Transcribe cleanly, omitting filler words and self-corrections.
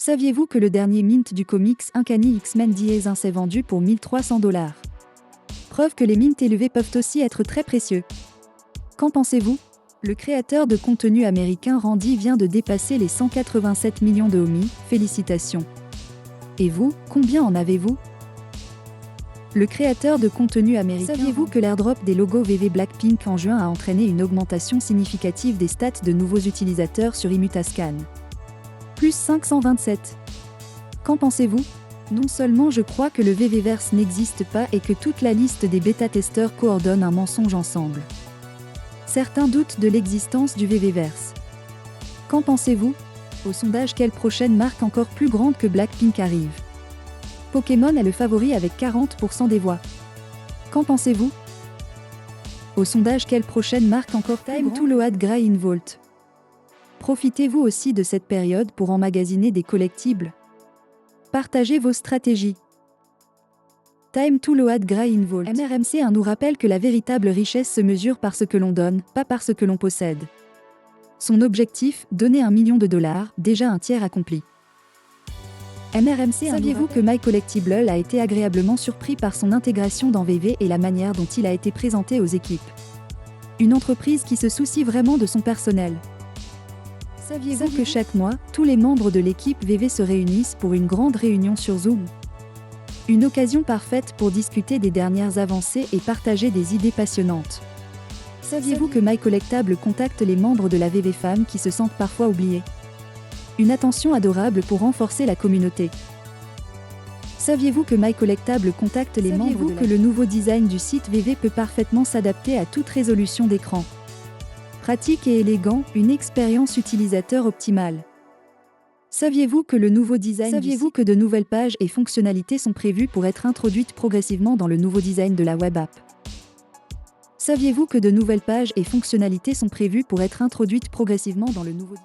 Saviez-vous que le dernier mint du comics Uncanny X-Men Diaz s'est vendu pour 1300 $? Preuve que les mints élevés peuvent aussi être très précieux. Qu'en pensez-vous? Le créateur de contenu américain Randy vient de dépasser les 187 millions de hommies, félicitations. Et vous, combien en avez-vous? Le créateur de contenu américain. Saviez-vous que l'airdrop des logos VV Blackpink en juin a entraîné une augmentation significative des stats de nouveaux utilisateurs sur Imutascan? Plus 527. Qu'en pensez-vous? Non seulement je crois que le VVverse n'existe pas et que toute la liste des bêta-testeurs coordonne un mensonge ensemble. Certains doutent de l'existence du VVverse. Qu'en pensez-vous? Au sondage, quelle prochaine marque encore plus grande que Blackpink arrive? Pokémon est le favori avec 40% des voix. Qu'en pensez-vous? Au sondage, quelle prochaine marque encore Time to Load Grey in Vault? Profitez-vous aussi de cette période pour emmagasiner des collectibles? Partagez vos stratégies. Time to Load Grey in Vault. MRMC1 nous rappelle que la véritable richesse se mesure par ce que l'on donne, pas par ce que l'on possède. Son objectif, donner $1 million, déjà un tiers accompli. MRMC1. Saviez-vous que My Collectible a été agréablement surpris par son intégration dans VV et la manière dont il a été présenté aux équipes? Une entreprise qui se soucie vraiment de son personnel. Saviez-vous que chaque mois, tous les membres de l'équipe VV se réunissent pour une grande réunion sur Zoom? Une occasion parfaite pour discuter des dernières avancées et partager des idées passionnantes. Saviez-vous que My Collectable contacte les membres de la VV Femmes qui se sentent parfois oubliés? Une attention adorable pour renforcer la communauté. Saviez-vous que My Collectable contacte les membres de la... Saviez-vous que le nouveau design du site VV peut parfaitement s'adapter à toute résolution d'écran? Pratique et élégant, une expérience utilisateur optimale. Saviez-vous que le nouveau design Saviez-vous que de nouvelles pages et fonctionnalités sont prévues pour être introduites progressivement dans le nouveau design de la web app? Saviez-vous que de nouvelles pages et fonctionnalités sont prévues pour être introduites progressivement dans le nouveau